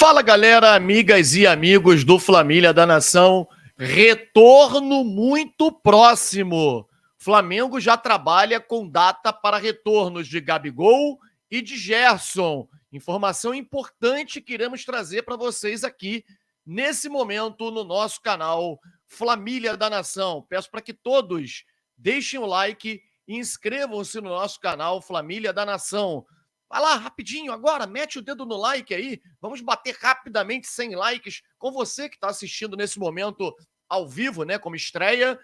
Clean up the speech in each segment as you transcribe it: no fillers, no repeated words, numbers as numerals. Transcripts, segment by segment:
Fala, galera, amigas e amigos do Flamília da Nação. Retorno muito próximo. Flamengo já trabalha com data para retornos de Gabigol e de Gerson. Informação importante que iremos trazer para vocês aqui nesse momento no nosso canal Flamília da Nação. Peço para que todos deixem o like e inscrevam-se no nosso canal Flamília da Nação. Vai lá, rapidinho, agora, mete o dedo no like aí. Vamos bater rapidamente 100 likes com você que está assistindo nesse momento ao vivo, né, como estreia.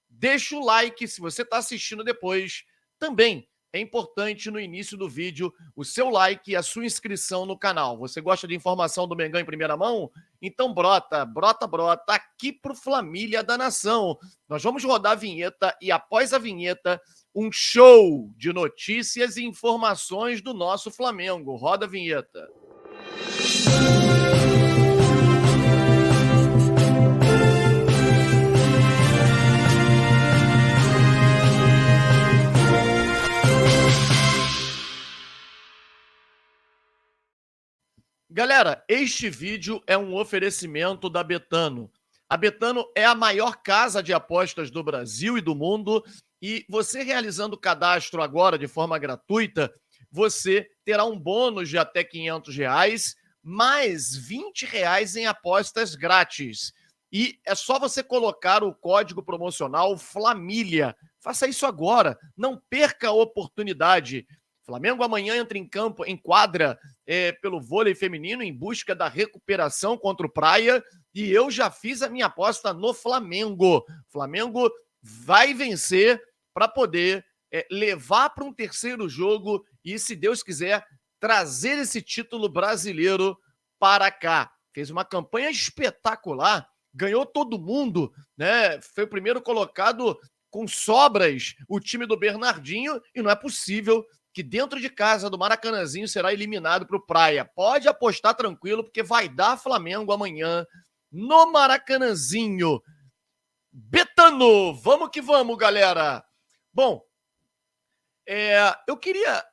Deixa o like se você está assistindo depois. Também é importante no início do vídeo o seu like e a sua inscrição no canal. Você gosta de informação do Mengão em primeira mão? Então brota aqui pro Flamília da Nação. Nós vamos rodar a vinheta e após a vinheta um show de notícias e informações do nosso Flamengo. Roda a vinheta. Galera, este vídeo é um oferecimento da Betano. A Betano é a maior casa de apostas do Brasil e do mundo. E você realizando o cadastro agora de forma gratuita, você terá um bônus de até R$500, mais R$20 em apostas grátis. E é só você colocar o código promocional FLAMILIA. Faça isso agora, não perca a oportunidade. Flamengo amanhã entra em campo, em quadra pelo vôlei feminino em busca da recuperação contra o Praia. E eu já fiz a minha aposta no Flamengo. Flamengo vai vencer para poder levar para um terceiro jogo e, se Deus quiser, trazer esse título brasileiro para cá. Fez uma campanha espetacular, ganhou todo mundo, né? Foi o primeiro colocado com sobras o time do Bernardinho e não é possível que dentro de casa do Maracanãzinho será eliminado para o Praia. Pode apostar tranquilo, porque vai dar Flamengo amanhã no Maracanãzinho. Betano, vamos que vamos, galera! Bom, eu queria,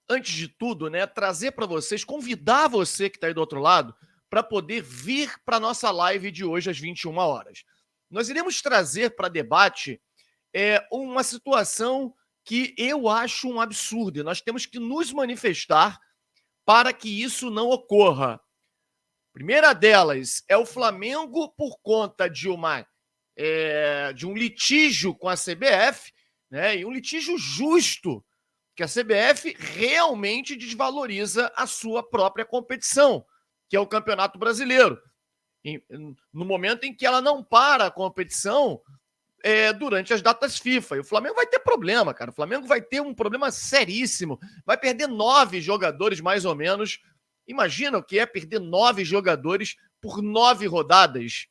antes de tudo, né, trazer para vocês, convidar você que está aí do outro lado, para poder vir para a nossa live de hoje às 21 horas. Nós iremos trazer para debate uma situação que eu acho um absurdo. Nós temos que nos manifestar para que isso não ocorra. Primeira delas é o Flamengo, por conta de um litígio com a CBF, né, e um litígio justo, que a CBF realmente desvaloriza a sua própria competição, que é o Campeonato Brasileiro. No momento em que ela não para a competição durante as datas FIFA. E o Flamengo vai ter problema, cara. O Flamengo vai ter um problema seríssimo. Vai perder 9 jogadores, mais ou menos. Imagina o que é perder 9 jogadores por 9 rodadas.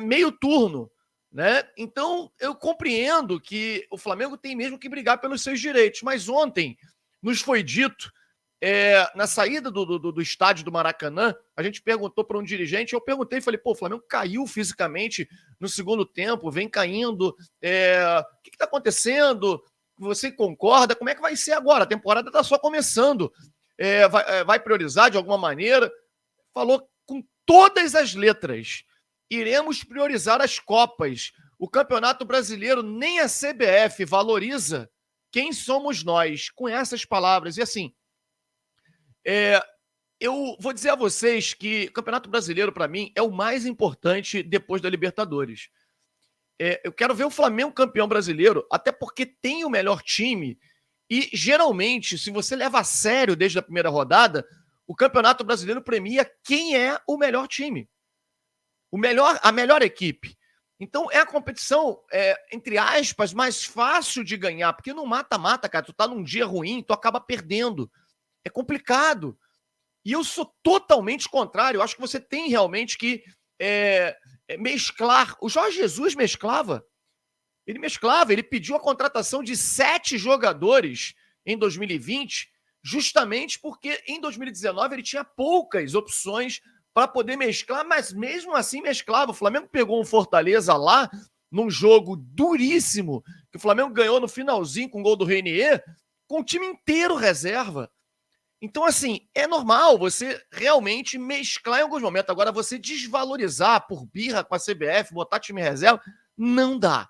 Meio turno, né? Então, eu compreendo que o Flamengo tem mesmo que brigar pelos seus direitos. Mas ontem nos foi dito, na saída do estádio do Maracanã, a gente perguntou para um dirigente, eu perguntei, falei, pô, o Flamengo caiu fisicamente no segundo tempo, vem caindo, o que está acontecendo? Você concorda? Como é que vai ser agora? A temporada está só começando. Vai priorizar de alguma maneira? Falou com todas as letras. Iremos priorizar as Copas. O Campeonato Brasileiro, nem a CBF valoriza quem somos nós. Com essas palavras. E assim, eu vou dizer a vocês que o Campeonato Brasileiro, para mim, é o mais importante depois da Libertadores. Eu quero ver o Flamengo campeão brasileiro, até porque tem o melhor time. E, geralmente, se você leva a sério desde a primeira rodada, o Campeonato Brasileiro premia quem é o melhor time. A melhor equipe. Então, é a competição, entre aspas, mais fácil de ganhar, porque no mata-mata, cara, tu tá num dia ruim, tu acaba perdendo. É complicado. E eu sou totalmente contrário. Eu acho que você tem realmente que mesclar. O Jorge Jesus mesclava. Ele pediu a contratação de 7 jogadores em 2020, justamente porque em 2019 ele tinha poucas opções para poder mesclar, mas mesmo assim mesclava. O Flamengo pegou um Fortaleza lá, num jogo duríssimo, que o Flamengo ganhou no finalzinho com o gol do Reinier, com o time inteiro reserva. Então, assim, é normal você realmente mesclar em alguns momentos. Agora, você desvalorizar por birra com a CBF, botar time reserva, não dá.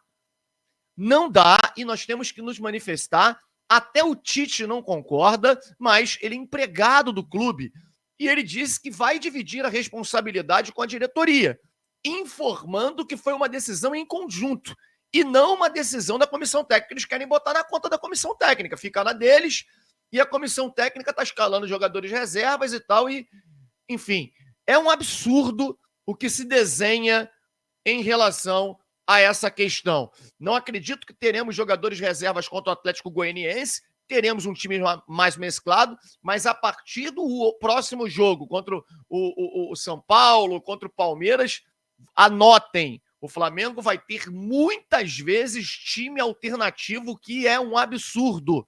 Não dá e nós temos que nos manifestar. Até o Tite não concorda, mas ele é empregado do clube e ele disse que vai dividir a responsabilidade com a diretoria, informando que foi uma decisão em conjunto e não uma decisão da comissão técnica. Eles querem botar na conta da comissão técnica, fica na deles e a comissão técnica está escalando jogadores reservas e tal. E, enfim, é um absurdo o que se desenha em relação a essa questão. Não acredito que teremos jogadores reservas contra o Atlético Goianiense, teremos um time mais mesclado, mas a partir do próximo jogo contra o São Paulo, contra o Palmeiras, anotem, o Flamengo vai ter muitas vezes time alternativo, que é um absurdo.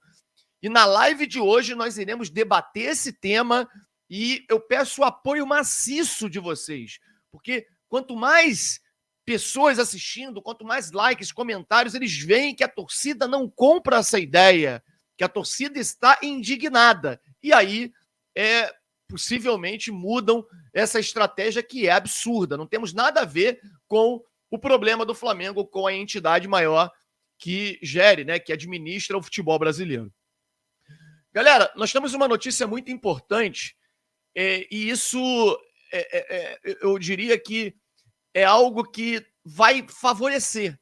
E na live de hoje nós iremos debater esse tema e eu peço o apoio maciço de vocês, porque quanto mais pessoas assistindo, quanto mais likes, comentários, eles veem que a torcida não compra essa ideia, que a torcida está indignada. E aí, possivelmente mudam essa estratégia que é absurda. Não temos nada a ver com o problema do Flamengo, com a entidade maior que gere, né, que administra o futebol brasileiro. Galera, nós temos uma notícia muito importante e isso, eu diria que é algo que vai favorecer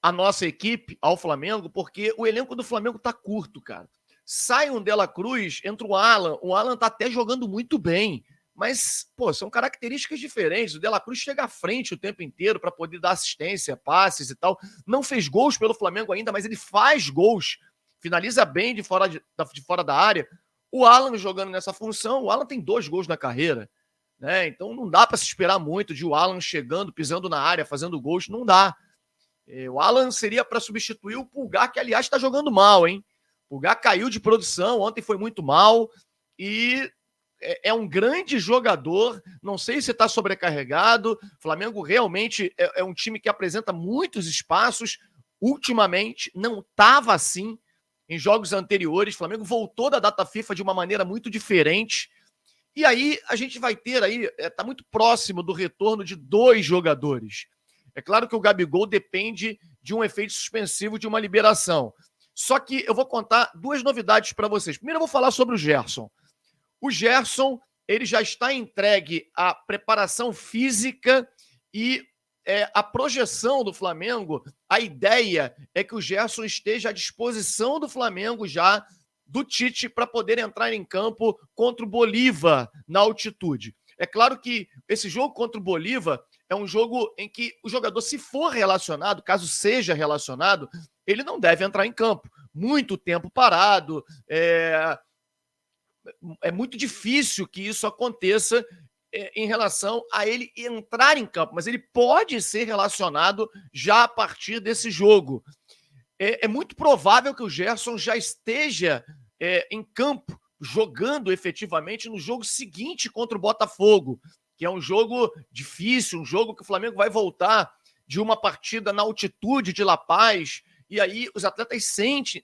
a nossa equipe, ao Flamengo, porque o elenco do Flamengo tá curto, cara. Sai um De La Cruz, entra o Alan tá até jogando muito bem, mas, pô, são características diferentes. O De La Cruz chega à frente o tempo inteiro para poder dar assistência, passes e tal. Não fez gols pelo Flamengo ainda, mas ele faz gols, finaliza bem de fora da área. O Alan jogando nessa função, o Alan tem 2 gols na carreira, né? Então não dá para se esperar muito de o Alan chegando, pisando na área, fazendo gols, não dá. O Alan seria para substituir o Pulgar, que aliás está jogando mal, hein? O Pulgar caiu de produção, ontem foi muito mal e é um grande jogador. Não sei se está sobrecarregado. O Flamengo realmente é um time que apresenta muitos espaços. Ultimamente não estava assim em jogos anteriores. O Flamengo voltou da data FIFA de uma maneira muito diferente. E aí a gente vai ter aí, está muito próximo do retorno de 2 jogadores. É claro que o Gabigol depende de um efeito suspensivo de uma liberação. Só que eu vou contar 2 novidades para vocês. Primeiro eu vou falar sobre o Gerson. O Gerson, ele já está entregue à preparação física e a projeção do Flamengo, a ideia é que o Gerson esteja à disposição do Flamengo já, do Tite, para poder entrar em campo contra o Bolívar na altitude. É claro que esse jogo contra o Bolívar é um jogo em que o jogador, se for relacionado, caso seja relacionado, ele não deve entrar em campo. Muito tempo parado, é muito difícil que isso aconteça em relação a ele entrar em campo, mas ele pode ser relacionado já a partir desse jogo. É muito provável que o Gerson já esteja em campo, jogando efetivamente no jogo seguinte contra o Botafogo, que é um jogo difícil, um jogo que o Flamengo vai voltar de uma partida na altitude de La Paz, e aí os atletas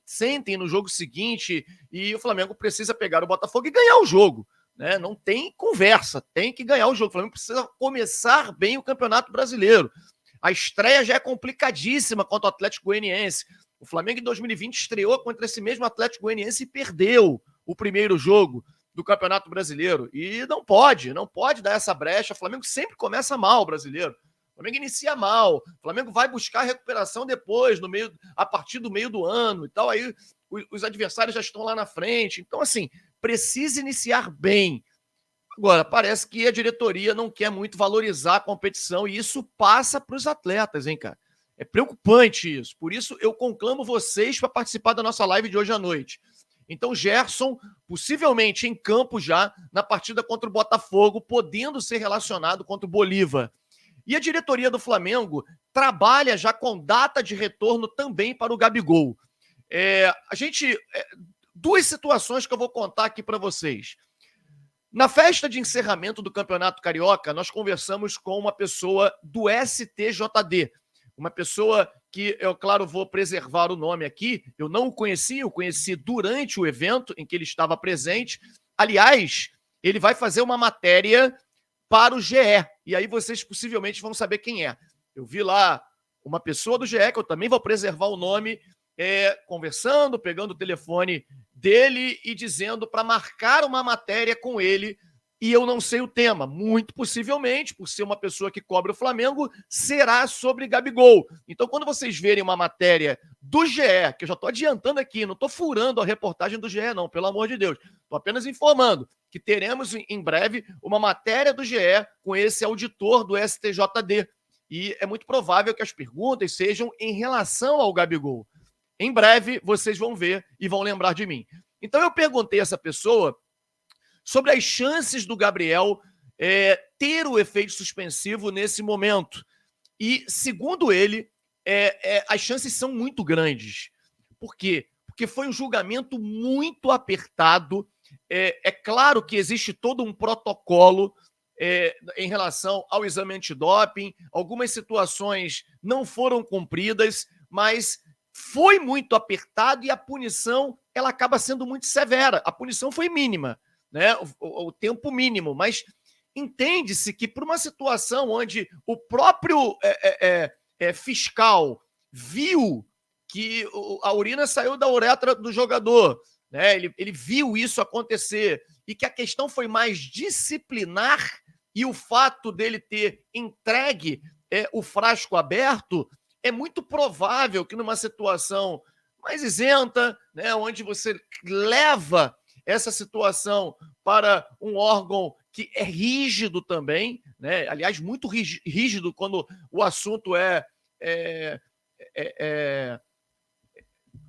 sentem no jogo seguinte, e o Flamengo precisa pegar o Botafogo e ganhar o jogo. Né? Não tem conversa, tem que ganhar o jogo. O Flamengo precisa começar bem o Campeonato Brasileiro. A estreia já é complicadíssima contra o Atlético Goianiense. O Flamengo em 2020 estreou contra esse mesmo Atlético Goianiense e perdeu o primeiro jogo do Campeonato Brasileiro. E não pode dar essa brecha. O Flamengo sempre começa mal o brasileiro. O Flamengo inicia mal. O Flamengo vai buscar recuperação depois, a partir do meio do ano e tal. Aí os adversários já estão lá na frente. Então, assim, precisa iniciar bem. Agora, parece que a diretoria não quer muito valorizar a competição e isso passa para os atletas, hein, cara? É preocupante isso. Por isso, eu conclamo vocês para participar da nossa live de hoje à noite. Então, Gerson, possivelmente em campo já, na partida contra o Botafogo, podendo ser relacionado contra o Bolívar. E a diretoria do Flamengo trabalha já com data de retorno também para o Gabigol. Duas situações que eu vou contar aqui para vocês. Na festa de encerramento do Campeonato Carioca, nós conversamos com uma pessoa do STJD, uma pessoa que, eu, claro, vou preservar o nome aqui, eu não o conheci, eu conheci durante o evento em que ele estava presente, Aliás, ele vai fazer uma matéria para o GE, e aí vocês possivelmente vão saber quem é. Eu vi lá uma pessoa do GE, que eu também vou preservar o nome, conversando, pegando o telefone dele e dizendo para marcar uma matéria com ele, e eu não sei o tema. Muito possivelmente, por ser uma pessoa que cobre o Flamengo, será sobre Gabigol. Então, quando vocês verem uma matéria do GE, que eu já estou adiantando aqui, não estou furando a reportagem do GE, não, pelo amor de Deus. Estou apenas informando que teremos em breve uma matéria do GE com esse auditor do STJD. E é muito provável que as perguntas sejam em relação ao Gabigol. Em breve, vocês vão ver e vão lembrar de mim. Então, eu perguntei a essa pessoa sobre as chances do Gabriel ter o efeito suspensivo nesse momento. E, segundo ele, as chances são muito grandes. Por quê? Porque foi um julgamento muito apertado. É claro que existe todo um protocolo em relação ao exame antidoping. Algumas situações não foram cumpridas, mas foi muito apertado e a punição ela acaba sendo muito severa. A punição foi mínima, né? O tempo mínimo, mas entende-se que por uma situação onde o próprio fiscal viu que a urina saiu da uretra do jogador, né? Ele viu isso acontecer e que a questão foi mais disciplinar e o fato dele ter entregue o frasco aberto, é muito provável que numa situação mais isenta, né, onde você leva essa situação para um órgão que é rígido também, né? Aliás, muito rígido quando o assunto é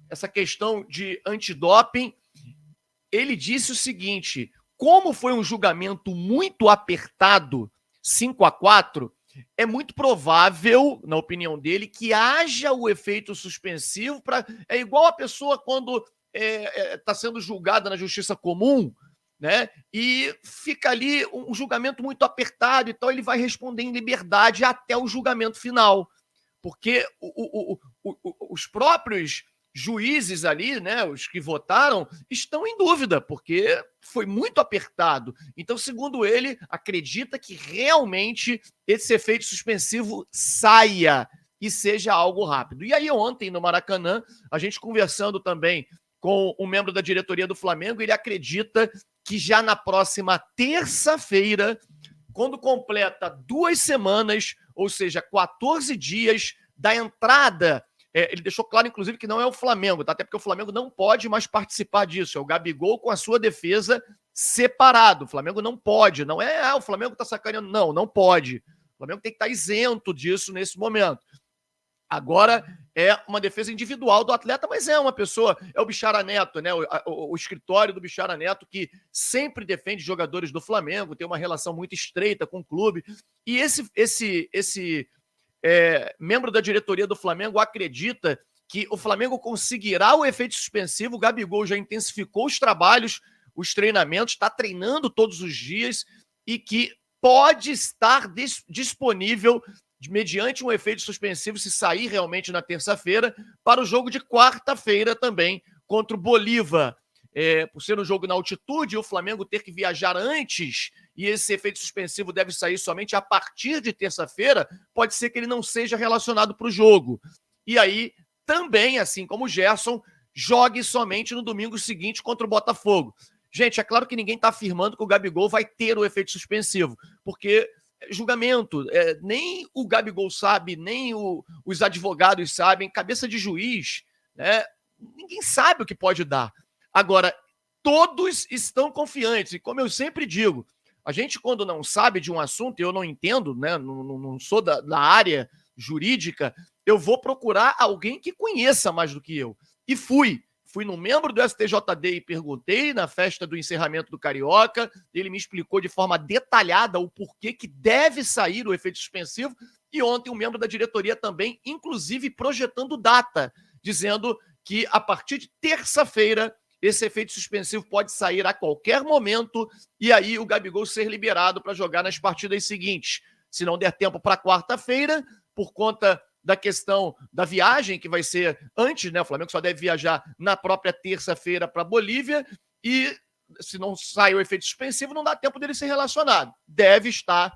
essa questão de antidoping. Ele disse o seguinte: como foi um julgamento muito apertado, 5-4, é muito provável, na opinião dele, que haja o efeito suspensivo. É igual a pessoa quando está sendo julgada na justiça comum, né? E fica ali um julgamento muito apertado, então ele vai responder em liberdade até o julgamento final. Porque os próprios juízes ali, né, os que votaram, estão em dúvida, porque foi muito apertado. Então, segundo ele, acredita que realmente esse efeito suspensivo saia e seja algo rápido. E aí, ontem, no Maracanã, a gente conversando também com um membro da diretoria do Flamengo, ele acredita que já na próxima terça-feira, quando completa 2 semanas, ou seja, 14 dias da entrada, ele deixou claro, inclusive, que não é o Flamengo, tá? Até porque o Flamengo não pode mais participar disso. É o Gabigol com a sua defesa separado. O Flamengo não pode. Não é, o Flamengo tá sacaneando. Não, não pode. O Flamengo tem que estar isento disso nesse momento. Agora é uma defesa individual do atleta, mas é uma pessoa, é o Bichara Neto, né? O escritório do Bichara Neto, que sempre defende jogadores do Flamengo, tem uma relação muito estreita com o clube. E esse membro da diretoria do Flamengo acredita que o Flamengo conseguirá o efeito suspensivo. O Gabigol já intensificou os trabalhos, os treinamentos, está treinando todos os dias e que pode estar disponível mediante um efeito suspensivo, se sair realmente na terça-feira, para o jogo de quarta-feira também, contra o Bolívar. Por ser um jogo na altitude, o Flamengo ter que viajar antes, e esse efeito suspensivo deve sair somente a partir de terça-feira, pode ser que ele não seja relacionado para o jogo. E aí, também, assim como o Gerson, jogue somente no domingo seguinte contra o Botafogo. Gente, é claro que ninguém está afirmando que o Gabigol vai ter o efeito suspensivo, porque julgamento, nem o Gabigol sabe, nem os advogados sabem, cabeça de juiz, né? Ninguém sabe o que pode dar. Agora, todos estão confiantes, e como eu sempre digo, a gente quando não sabe de um assunto, eu não entendo, né? Não sou da área jurídica, eu vou procurar alguém que conheça mais do que eu. E fui num membro do STJD e perguntei na festa do encerramento do Carioca, ele me explicou de forma detalhada o porquê que deve sair o efeito suspensivo, e ontem um membro da diretoria também, inclusive projetando data, dizendo que a partir de terça-feira esse efeito suspensivo pode sair a qualquer momento e aí o Gabigol ser liberado para jogar nas partidas seguintes. Se não der tempo para quarta-feira, por conta da questão da viagem, que vai ser antes, né? O Flamengo só deve viajar na própria terça-feira para Bolívia, e se não sai o efeito suspensivo, não dá tempo dele ser relacionado. Deve estar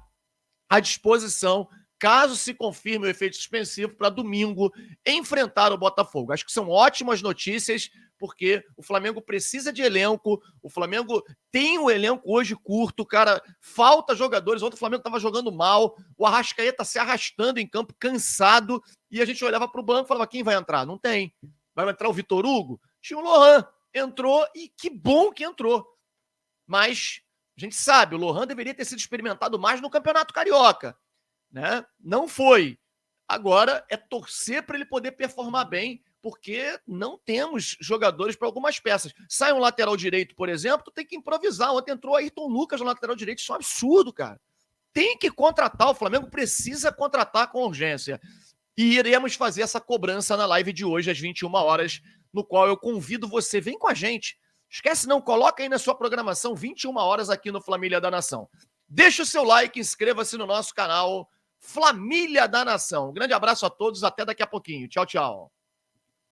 à disposição, caso se confirme o efeito suspensivo, para domingo enfrentar o Botafogo. Acho que são ótimas notícias, porque o Flamengo precisa de elenco, o Flamengo tem um elenco hoje curto, cara, falta jogadores. Ontem o Flamengo estava jogando mal, o Arrascaeta se arrastando em campo, cansado, e a gente olhava para o banco e falava, quem vai entrar? Não tem. Vai entrar o Vitor Hugo? Tinha o Lohan, entrou, e que bom que entrou. Mas a gente sabe, o Lohan deveria ter sido experimentado mais no Campeonato Carioca, né? Não foi. Agora é torcer para ele poder performar bem, porque não temos jogadores para algumas peças. Sai um lateral direito, por exemplo, tu tem que improvisar. Ontem entrou Ayrton Lucas no lateral direito, isso é um absurdo, cara. Tem que contratar, o Flamengo precisa contratar com urgência. E iremos fazer essa cobrança na live de hoje, às 21 horas, no qual eu convido você, vem com a gente. Esquece não, coloca aí na sua programação 21 horas aqui no Família da Nação. Deixa o seu like, inscreva-se no nosso canal Família da Nação. Um grande abraço a todos, até daqui a pouquinho. Tchau, tchau.